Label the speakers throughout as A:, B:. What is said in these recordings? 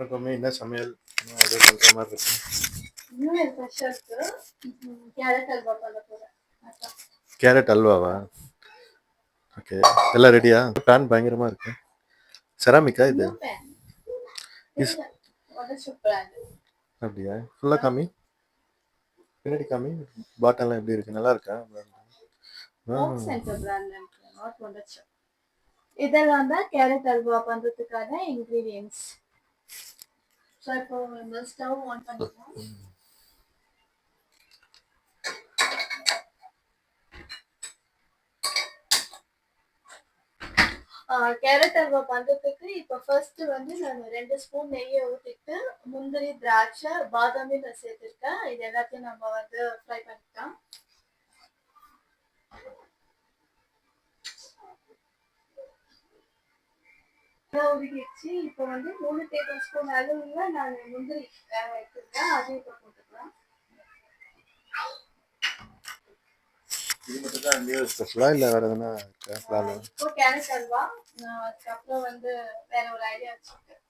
A: அப்புறம் என்ன சமையல் ஏதோ சொல்ற மாதிரி இருக்கு.
B: இன்னும் ஃப்ரெஷ்ஷாக இருக்கு. கேரட் அல்வா பண்ண போகிறேன்.
A: கேரட் அல்வாவா? ஓகே, எல்லாம் ரெடியா? பேன் பயங்கரமா இருக்கு. செராமிக்கா இது? அப்படியா? ஃபுல்லா காமி, பின்னாடி காமி. பாட்டெல்லாம் எப்படி இருக்கு? நல்லா இருக்கா?
B: இதெல்லாம் தான் கேரட் அல்வா பண்றதுக்கான இன்கிரீடியன்ஸ். ஸோ இப்போ இந்த ஸ்டவ் ஆன் பண்ணிக்கலாம். கேரட் அல்வா பண்றதுக்கு இப்போ ஃபர்ஸ்ட் வந்து நான் 2 ஸ்பூன் நெய்யை ஊற்றிட்டு முந்திரி, திராட்சை, பாதாமி நான் சேர்த்துருக்கேன். இது எல்லாத்தையும் நம்ம வந்து ஃப்ரை பண்ணிக்கலாம். உருகிடுச்சு. இப்போ வந்து 3 டேபிள் ஸ்பூன் அளவுல நான் முந்திரி எடுத்துருக்கேன். அதையும் இப்போ போட்டுக்கலாம்.
A: இது மட்டும் தான் நியூ ஸ்பெஷலா இல்ல வேற எதனா பிளான்?
B: இப்போ கேரட் அல்வா, அதுக்கப்புறம் வந்து வேற ஒரு ஐடியா வச்சிருக்கேன்.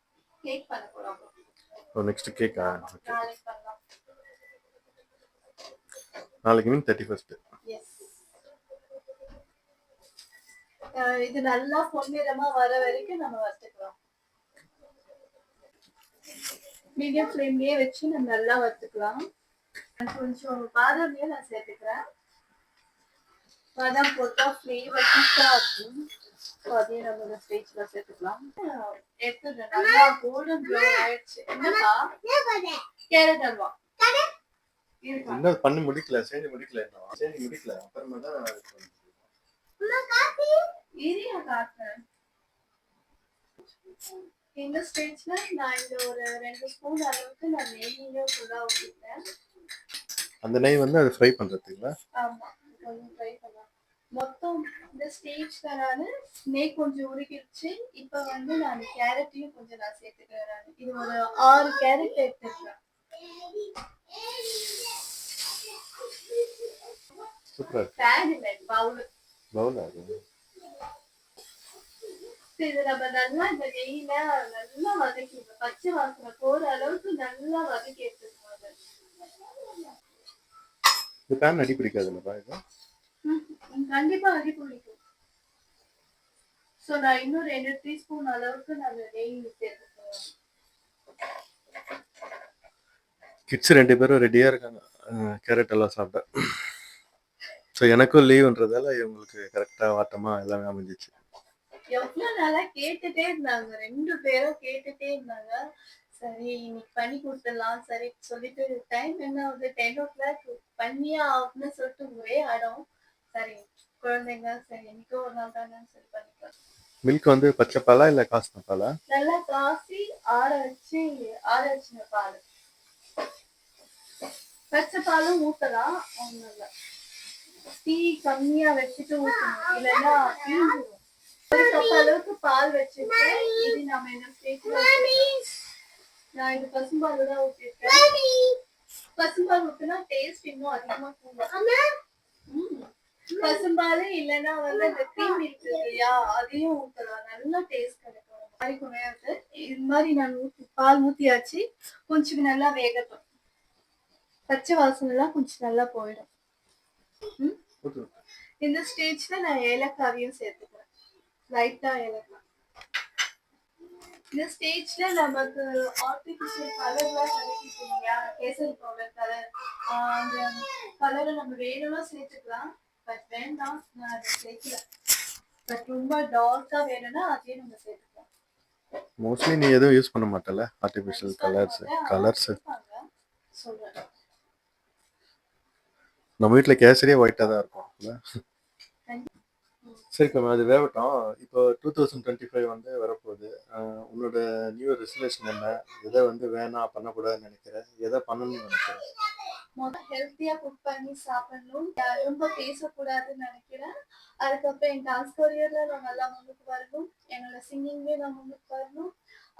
B: கேக் பண்ண போறோம்.
A: நெக்ஸ்ட் கேக்கா?
B: நாளைக்கு பண்ணலாம்.
A: நாளைக்கு மீன் 31st.
B: எஸ். இது நல்லா பொன்னிறமா வர வரைக்கும் நம்ம வறுத்துக்கலாம். மீடியம் ஃப்ளேம்லயே வச்சு நம்ம நல்லா வறுத்துக்கலாம். கொஞ்சம் பாதாமியை நான் சேர்த்துக்கிறேன். பாதாம் போட்டா ஃப்ளேவர் சூப்பரா இருக்கும். ஸோ அதையும் நம்ம இந்த ஸ்டேஜ்ல சேர்த்துக்கலாம். எடுத்துடுறேன். நல்லா கோல்டன் ப்ரௌன் ஆயிடுச்சு. என்னப்பா? கேரட் அல்வா
A: இன்னும் பண்ணி முடிக்கல, செஞ்சு முடிக்கல. அப்புறமா தான்
B: ஏரியா காட்டுறேன். இந்த ஸ்டேஜ்ல நான் இந்த ஒரு 2 ஸ்பூன் அளவுக்கு நான் நெய்யையும் ஃபுல்லா ஊற்றிட்டேன்.
A: அந்த நெய் வந்து அது ஃப்ரை பண்றதுங்களா?
B: ஆமா, கொஞ்சம் ஃப்ரை பண்ணலாம். மொத்தம் இந்த ஸ்டேஜ்ல நான் நெய் கொஞ்சம் உருகிடுச்சு. இப்போ வந்து நான் கேரட்டையும் கொஞ்சம் நான் சேர்த்துக்கிறேன். இது ஒரு 6 கேரட் எடுத்துக்கிறேன்.
A: சூப்பர். பவுல் அது.
B: இது நம்ம நல்லா இந்த நெய்யில நல்லா வதக்கிடணும். பச்சை வாசனை போற அளவுக்கு நல்லா வதக்கி எடுத்துக்கணும்.
A: இந்த பேன் அடி பிடிக்காதுல்லப்பா இது?
B: கண்டிப்பா அடி பிடிக்கும். ஸோ நான் இன்னும் 2 டீஸ்பூன் அளவுக்கு நான் நெய் சேர்த்துக்கிறேன்.
A: கிட்ஸ் 2 பேரும் ரெடியா இருக்காங்க கேரட் எல்லாம் சாப்பிட. ஸோ எனக்கும் லீவுன்றதால இவங்களுக்கு கரெக்டா வாட்டமா எல்லாமே அமைஞ்சிச்சு.
B: எவ்வளவு நாளா கேட்டுட்டே இருந்தாங்க, 2 பேரும் கேட்டுட்டே இருந்தாங்க. சரி இன்னைக்கு பண்ணி கொடுத்துடலாம் சரி சொல்லிட்டு டைம் என்ன ஆகுது 10 o'clock பண்ணியே ஆகும்னு சொல்லிட்டு ஒரே அடம். சரி குழந்தைங்க சரி இன்னைக்கும் ஒரு நாள் தானே சரி பண்ணிக்கலாம்.
A: மில்க் வந்து பச்சை பாலா இல்ல காசின பாலா?
B: நல்லா காசி ஆற வச்சுன பால். பச்சை பாலும் ஊத்தலாம். ஒண்ணும் டீ கம்மியா வச்சுட்டு ஊத்தணும், இல்லைன்னா தீஞ்சிடும். ஒரு கப் அளவுக்கு பால் வச்சுட்டு இது நம்ம என்ன ஸ்டேஜ்ல நான் இது பசும்பால் தான் ஊற்றிருக்கேன். பசும்பால் ஊற்றினா டேஸ்ட் இன்னும் அதிகமா கூடும். பசும்பால் இல்லைன்னா வந்து அந்த க்ரீம் இருக்கு இல்லையா, அதையும் ஊற்றலாம். நல்லா டேஸ்ட் கிடைக்கும். இது மாதிரி நான் பால் ஊற்றியாச்சு. கொஞ்சம் நல்லா வேகட்டும். பச்சை வாசனை எல்லாம் கொஞ்சம் நல்லா போயிடும். இந்த ஸ்டேஜ்ல நான் ஏலக்காவையும் சேர்த்துக்கிறேன். லைட்டா ஏலக்காய். இந்த ஸ்டேஜ்ல நமக்கு ஆர்டிபிஷியல் கலர்லாம் கிடைக்கும் இல்லையா, கேசரி பவுடர் கலர், அந்த கலரை நம்ம வேணும்னா சேர்த்துக்கலாம். பட் வேண்டாம், நான் அதை சேர்க்கல. பட் ரொம்ப டார்க்கா வேணும்னா அதையும் நம்ம சேர்த்துக்கலாம்.
A: மோஸ்ட்லி நீ எதுவும் யூஸ் பண்ண மாட்டல ஆர்டிபிஷியல் கலர்ஸ்.
B: சொல்றேன்.
A: நம்ம வீட்டுல கேசரியே ஒயிட்டா தான் இருக்கும். சரி கம்மி, அது வேகட்டும். இப்போ 2025 வந்து வரப்போகுது. உன்னோட நியூ ரெசல்யூஷன் என்ன? எதை வந்து வேணாம் பண்ணக்கூடாதுன்னு நினைக்கிறேன், எதை பண்ணணும்னு நினைக்கிறேன்?
B: ஹெல்த்தியா குக் பண்ணி சாப்பிடணும், ரொம்ப பேசக்கூடாதுன்னு நினைக்கிறேன். அதுக்கப்புறம் என் டான்ஸ் கரியர்ல நான் நல்லா முன்னுக்கு வரணும். என்னோட சிங்கிங்லேயே நான் முன்னுக்கு வரணும்.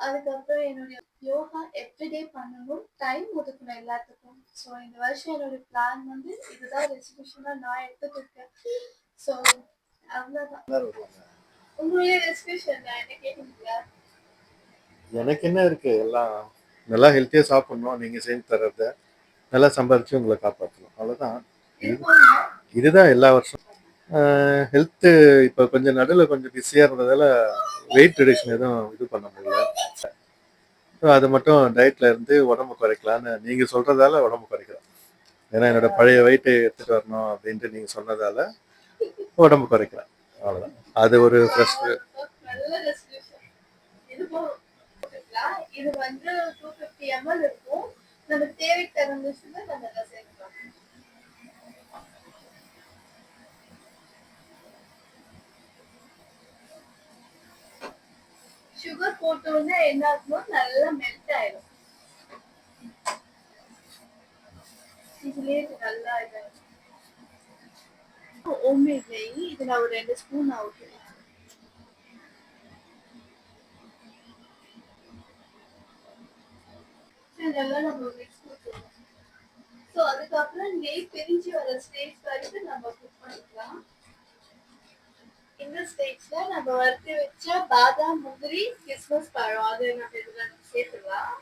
B: அதுக்கப்புறம் என்னுடைய யோகா எவ்ரிடே பண்ணணும். டைம் ஒதுக்கணும் எல்லாத்துக்கும். ஸோ இந்த வருஷம் என்னோட பிளான் வந்து இதுதான் ரெசல்யூஷனா நான் எடுத்துட்டு இருக்கேன். ஸோ அவ்வளோதான். உங்களுடைய ரெசல்யூஷன் என்ன கேட்டீங்களா?
A: எனக்கு என்ன இருக்கு, எல்லாம் நல்லா ஹெல்த்தியா சாப்பிடணும். நீங்க செஞ்சு தர்றத நல்லா சம்பாரிச்சு உங்களை காப்பாற்றணும், அவ்வளவுதான்.
B: இது
A: இது
B: போதுமா?
A: இதுதான் எல்லா வருஷம். ஹெல்த்து இப்போ கொஞ்சம் நடுவில் கொஞ்சம் பிஸியாக இருந்ததால வெயிட் ரிடக்ஷன் எதுவும் இது பண்ண முடியல. ஸோ அது மட்டும் டயட்ல இருந்து உடம்பு குறைக்கலான்னு நீங்க சொல்றதால உடம்பு குறைக்கிறேன். ஏன்னா என்னோட பழைய வெயிட்டை எடுத்துட்டு வரணும் அப்படின்ட்டு நீங்க சொன்னதால உடம்பு குறைக்கிறேன், அவ்வளவுதான். அது ஒரு ஃப்ரெஷ்.
B: நல்ல ரெசல்யூஷன். இது போட்டுக்கலாம். இது வந்து 250 ml இருக்கும். நம்ம தேவைக்கு தகுந்த சுகர் நம்ம அதில் சேர்க்கலாம். சுகர் போட்டோன்னே என்ன ஆகும், நல்லா மெல்ட் ஆயிடும். இதுலயே இது நல்லா இதாகும். ஹோம்மேட் நெய் இது நான் ஒரு 2 ஸ்பூன் ஊற்றுறேன். இதெல்லாம் நம்ம மிக்ஸ் பண்ணிக்கலாம். ஸோ அதுக்கப்புறம் நெய் பிரிஞ்சு வர ஸ்டேஜ் வரைக்கும் நம்ம குக் பண்ணிக்கலாம். இந்த ஸ்டேஜ்ல நம்ம வறுத்து வச்ச பாதாம், முந்திரி, கிஸ்மிஸ் பழம் அது நம்ம இதுல சேர்த்துக்கலாம்.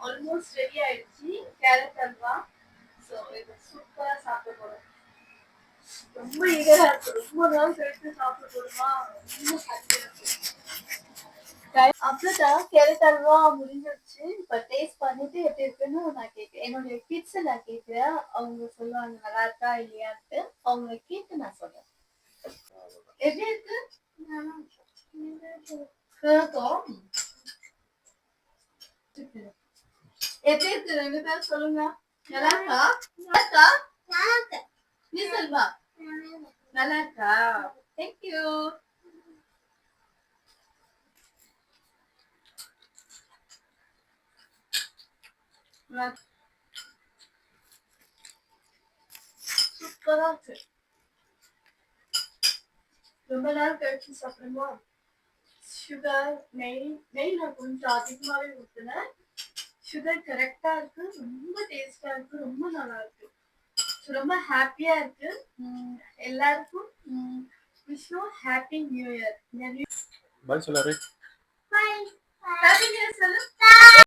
B: ஆல்மோஸ்ட் ரெடி ஆயிடுச்சு கேரட் அல்வா. ஸோ இது சூப்பரா சாப்பிட போறோம். ரொம்ப ஈகரா இருக்கு. ரொம்ப நாள் கழிச்சு சாப்பிட போறோமா, ரொம்ப ஹாப்பியா இருக்கு. அவ்வளோதான், கேரட் அல்வா முடிஞ்சிருச்சு. இப்போ டேஸ்ட் பண்ணிட்டு எப்படி இருக்குன்னு நான் கேட்கிறேன். என்னுடைய கிட்ஸ் நான் கேட்கிறேன். அவங்க சொல்லுவாங்க நல்லா இருக்கா இல்லையான்ட்டு. அவங்களை கேட்டு நான் சொல்றேன். எப்படி இருக்கு? கேக்கும். எப்படி இருக்கு 2 பேரும் சொல்லுங்க. நல்லா இருக்கா? நல்லா இருக்கா? நீ சொல்வா. நல்லா இருக்கா? தேங்க்யூ. சூப்பரா இருக்கு. ரொம்ப நாள் கழிச்சு சாப்பிடுமா. சுகர், நெய் நான் கொஞ்சம் அதிகமாவே ஊத்துனேன். சுகர் கரெக்டா இருக்கு. ரொம்ப டேஸ்டா இருக்கு. ரொம்ப நல்லா இருக்கு. ரொம்ப ஹாப்பியா இருக்கு. எல்லாருக்கும் wish you happy new year.
A: Bye சொல்லாரு.
B: ஹாப்பி நியூ இயர் சொல்லு.